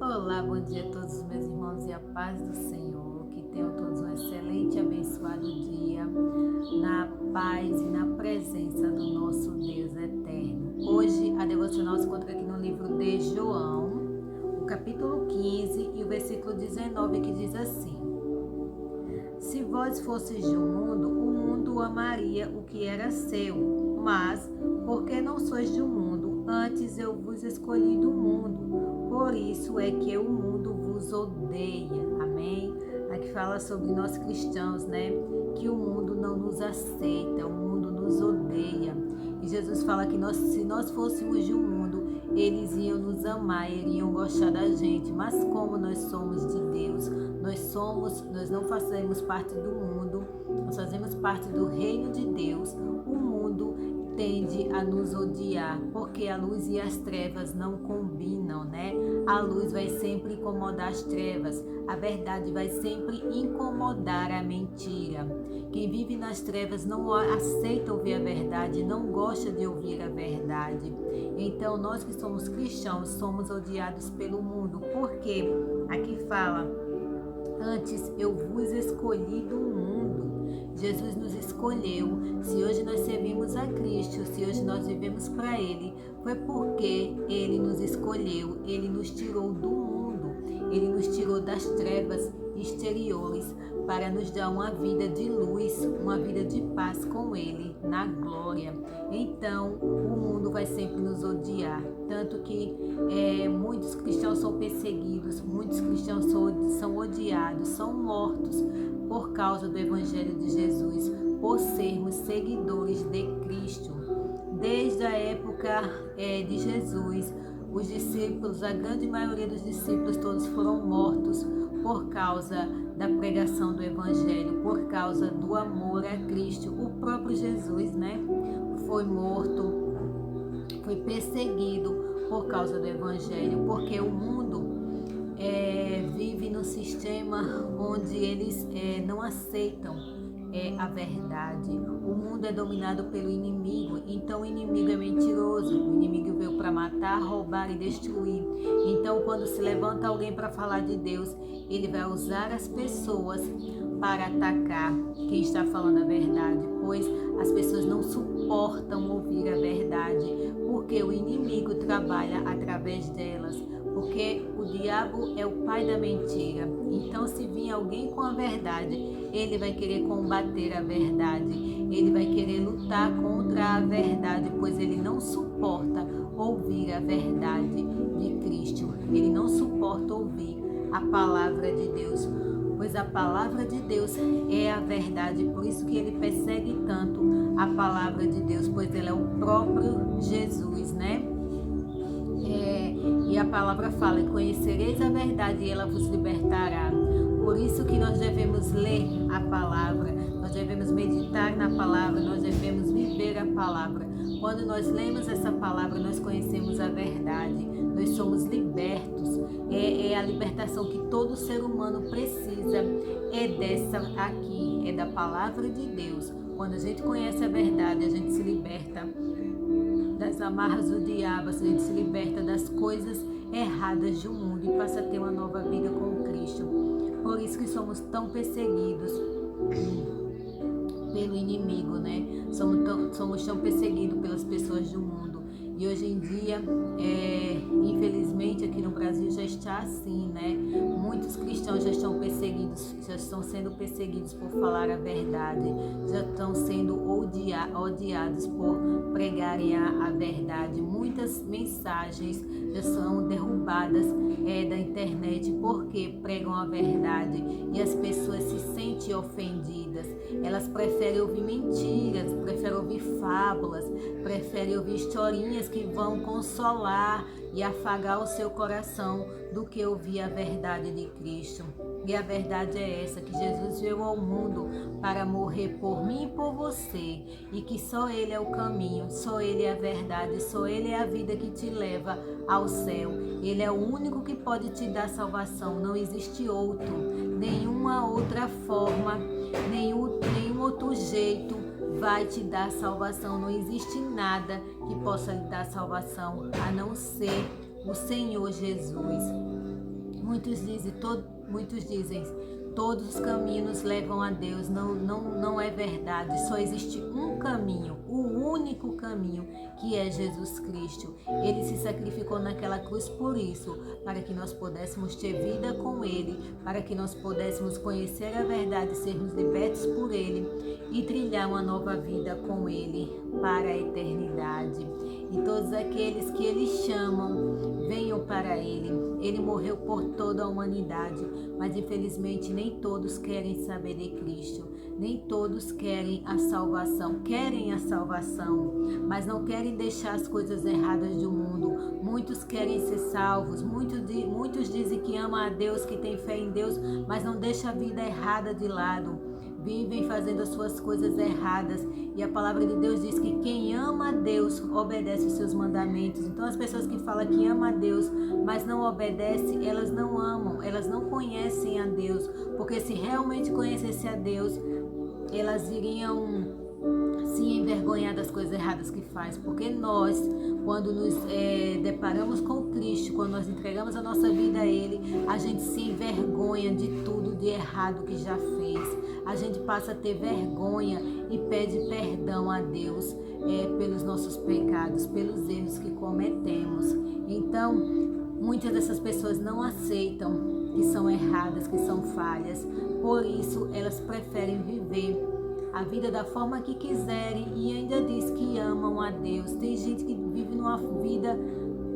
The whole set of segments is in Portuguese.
Olá, bom dia a todos os meus irmãos e a paz do Senhor. Que tenham todos um excelente e abençoado dia na paz e na presença do nosso Deus eterno. Hoje a devocional se encontra aqui no livro de João, o capítulo 15 e o versículo 19, que diz assim: Se vós fosseis do mundo, o mundo amaria o que era seu, mas porque não sois do mundo, antes eu vos escolhi do mundo, por isso é que o mundo vos odeia. Amém? Aqui fala sobre nós cristãos, né? Que o mundo não nos aceita, o mundo nos odeia. E Jesus fala que se nós fôssemos do mundo, eles iam nos amar, iriam gostar da gente. Mas como nós somos de Deus, nós não fazemos parte do mundo, nós fazemos parte do reino de Deus. O mundo tende a nos odiar, porque a luz e as trevas não combinam, né? A luz vai sempre incomodar as trevas, a verdade vai sempre incomodar a mentira. Quem vive nas trevas não aceita ouvir a verdade, não gosta de ouvir a verdade. Então nós que somos cristãos somos odiados pelo mundo, porque aqui fala: antes eu vos escolhi do mundo. Jesus nos escolheu. Se hoje nós servimos a Cristo, se hoje nós vivemos para Ele, foi porque Ele nos escolheu, Ele nos tirou do mundo, Ele nos tirou das trevas exteriores para nos dar uma vida de luz, uma vida de paz com Ele, na glória. Então, o mundo vai sempre nos odiar, tanto que muitos cristãos são perseguidos, muitos cristãos são odiados, são mortos por causa do Evangelho de Jesus, por sermos seguidores de Cristo. Desde a época de Jesus, os discípulos, a grande maioria dos discípulos todos foram mortos por causa da pregação do Evangelho, por causa do amor a Cristo. O próprio Jesus, né, foi morto, foi perseguido por causa do Evangelho, porque o mundo vive num sistema onde eles não aceitam a verdade. O mundo é dominado pelo inimigo, então o inimigo é mentiroso. O inimigo veio para matar, roubar e destruir. Então, quando se levanta alguém para falar de Deus, ele vai usar as pessoas para atacar quem está falando a verdade, pois as pessoas não suportam ouvir a verdade, porque o inimigo trabalha através delas, porque o diabo é o pai da mentira. Então, se vir alguém com a verdade, ele vai querer combater a verdade, ele vai querer lutar contra a verdade, pois ele não suporta ouvir a verdade de Cristo, ele não suporta ouvir a palavra de Deus, pois a palavra de Deus é a verdade. Por isso que ele persegue tanto a palavra de Deus, pois ele é o próprio Jesus, né? E a palavra fala: conhecereis a verdade e ela vos libertará. Por isso que nós devemos ler a palavra, nós devemos meditar na palavra, nós devemos viver a palavra. Quando nós lemos essa palavra, nós conhecemos a verdade, nós somos libertos. É a libertação que todo ser humano precisa, é dessa aqui, é da palavra de Deus. Quando a gente conhece a verdade, a gente se liberta das amarras do diabo, a gente se liberta das coisas erradas do mundo e passa a ter uma nova vida com Cristo. Por isso que somos tão perseguidos pelo inimigo, né? Somos tão perseguidos pelas pessoas do mundo. E hoje em dia, infelizmente, aqui no Brasil já está assim, né? Muitos cristãos já estão perseguidos, já estão sendo perseguidos por falar a verdade, já estão sendo odiados por pregarem a verdade. Muitas mensagens já são derrubadas da internet porque pregam a verdade e as pessoas se sentem ofendidas. Elas preferem ouvir mentiras, preferem ouvir fábulas, preferem ouvir historinhas que vão consolar e afagar o seu coração do que ouvir a verdade de Cristo. E a verdade é essa, que Jesus veio ao mundo para morrer por mim e por você, e que só Ele é o caminho, só Ele é a verdade, só Ele é a vida que te leva ao céu. Ele é o único que pode te dar salvação, não existe outro, nenhuma outra forma, nenhum outro jeito vai te dar salvação. Não existe nada que possa lhe dar salvação a não ser o Senhor Jesus. Muitos dizem, todos os caminhos levam a Deus. Não é verdade. Só existe um caminho, o único caminho, que é Jesus Cristo. Ele se sacrificou naquela cruz por isso, para que nós pudéssemos ter vida com Ele, para que nós pudéssemos conhecer a verdade, sermos libertos por Ele e trilhar uma nova vida com Ele para a eternidade. E todos aqueles que Ele chamam, venham para Ele. Ele morreu por toda a humanidade, mas infelizmente nem todos querem saber de Cristo, nem todos querem a salvação, mas não querem deixar as coisas erradas do mundo. Muitos querem ser salvos, muitos dizem que amam a Deus, que têm fé em Deus, mas não deixam a vida errada de lado. Vivem fazendo as suas coisas erradas, e a palavra de Deus diz que quem ama a Deus obedece os seus mandamentos. Então as pessoas que falam que amam a Deus, mas não obedecem, elas não amam, elas não conhecem a Deus, porque se realmente conhecessem a Deus, elas iriam se envergonhar das coisas erradas que faz, porque nós, quando nos deparamos com Cristo, quando nós entregamos a nossa vida a Ele, a gente se envergonha de tudo de errado que já fez. A gente passa a ter vergonha e pede perdão a Deus pelos nossos pecados, pelos erros que cometemos. Então, muitas dessas pessoas não aceitam que são erradas, que são falhas. Por isso, elas preferem viver a vida da forma que quiserem e ainda diz que amam a Deus. Tem gente que vive numa vida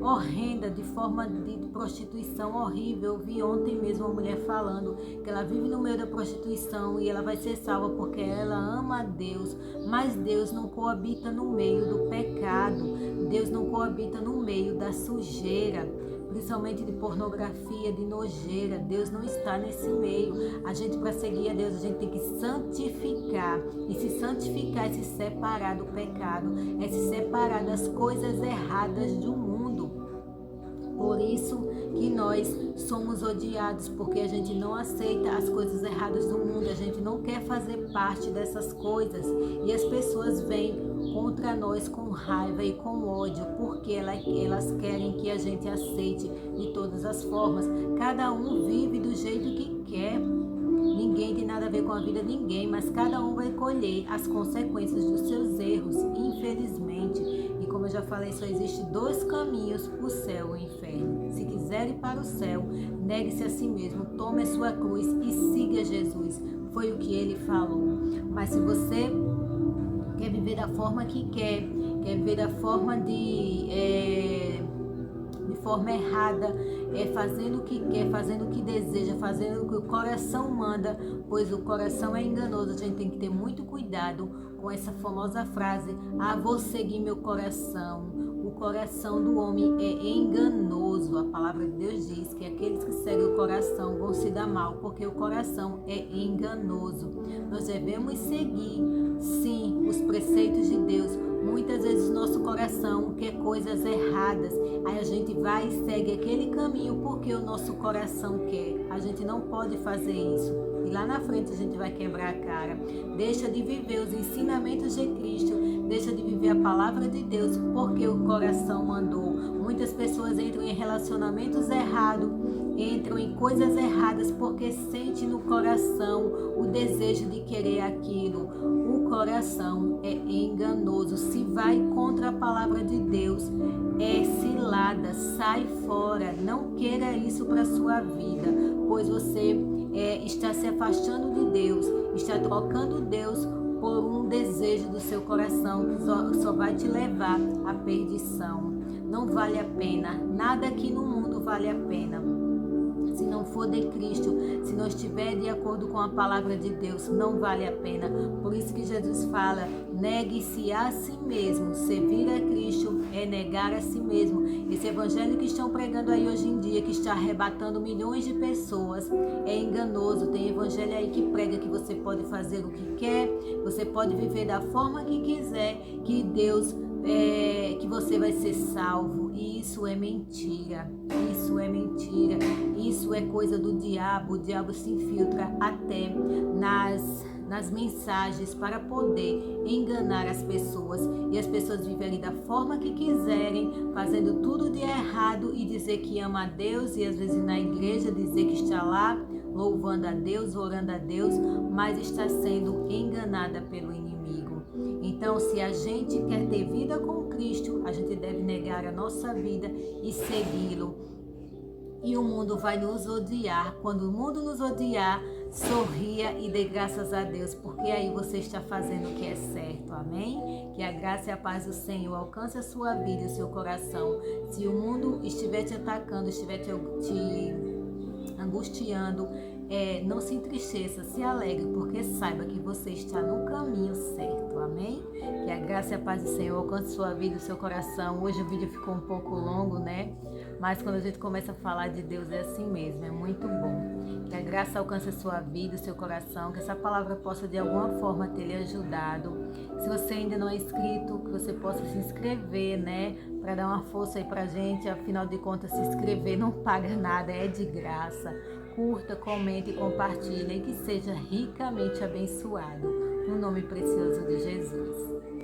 horrenda, de forma de prostituição horrível. Eu vi ontem mesmo uma mulher falando que ela vive no meio da prostituição e ela vai ser salva porque ela ama a Deus, mas Deus não coabita no meio do pecado, Deus não coabita no meio da sujeira, principalmente de pornografia, de nojeira. Deus não está nesse meio. A gente, para seguir a Deus, a gente tem que santificar, e se santificar é se separar do pecado, é se separar das coisas erradas do mundo. Por isso que nós somos odiados, porque a gente não aceita as coisas erradas do mundo, a gente não quer fazer parte dessas coisas, e as pessoas vêm contra nós com raiva e com ódio, porque elas querem que a gente aceite de todas as formas. Cada um vive do jeito que quer, ninguém tem nada a ver com a vida de ninguém, mas cada um vai colher as consequências dos seus erros, infelizmente. E como eu já falei, só existe dois caminhos, o céu e o inferno. Se quiser ir para o céu, negue-se a si mesmo, tome a sua cruz e siga Jesus. Foi o que ele falou. Mas se você quer viver da forma que quer viver da forma de forma errada, fazendo o que quer, fazendo o que deseja, fazendo o que o coração manda, pois o coração é enganoso. A gente tem que ter muito cuidado com essa famosa frase: vou seguir meu coração. O coração do homem é enganoso. A palavra de Deus diz que aqueles que seguem o coração vão se dar mal, porque o coração é enganoso. Nós devemos seguir, sim, os preceitos de Deus. Muitas vezes o nosso coração quer coisas erradas, aí a gente vai e segue aquele caminho porque o nosso coração quer. A gente não pode fazer isso, e lá na frente a gente vai quebrar a cara. Deixa de viver os ensinamentos de Cristo, deixa de viver a palavra de Deus porque o coração mandou. Muitas pessoas entram em relacionamentos errados, entram em coisas erradas porque sente no coração o desejo de querer aquilo. O coração é enganoso. Se vai contra a palavra de Deus, é cilada, sai fora. Não queira isso para a sua vida, pois você está se afastando de Deus, está trocando Deus por um desejo do seu coração que só vai te levar à perdição. Não vale a pena, nada aqui no mundo vale a pena. Se não for de Cristo, se não estiver de acordo com a palavra de Deus, não vale a pena. Por isso que Jesus fala: negue-se a si mesmo. Servir a Cristo é negar a si mesmo. Esse evangelho que estão pregando aí hoje em dia, que está arrebatando milhões de pessoas, é enganoso. Tem evangelho aí que prega que você pode fazer o que quer, você pode viver da forma que quiser, que Deus que você vai ser salvo. E isso é mentira, isso é mentira, isso é coisa do diabo. O diabo se infiltra até nas mensagens para poder enganar as pessoas e as pessoas viverem da forma que quiserem, fazendo tudo de errado e dizer que ama a Deus e às vezes na igreja dizer que está lá louvando a Deus, orando a Deus, mas está sendo enganada pelo inimigo. Então, se a gente quer ter vida com Cristo, a gente deve negar a nossa vida e segui-lo. E o mundo vai nos odiar. Quando o mundo nos odiar, sorria e dê graças a Deus, porque aí você está fazendo o que é certo, amém? Que a graça e a paz do Senhor alcance a sua vida e o seu coração. Se o mundo estiver te atacando, estiver te angustiando, não se entristeça, se alegre, porque saiba que você está no caminho certo, amém? Que a graça e a paz do Senhor alcance sua vida e o seu coração. Hoje o vídeo ficou um pouco longo, né? Mas quando a gente começa a falar de Deus é assim mesmo, é muito bom. Que a graça alcance a sua vida e o seu coração, que essa palavra possa de alguma forma ter lhe ajudado. Se você ainda não é inscrito, que você possa se inscrever, né? Para dar uma força aí pra gente, afinal de contas se inscrever não paga nada, é de graça. Curta, comente e compartilhe e que seja ricamente abençoado. No nome precioso de Jesus.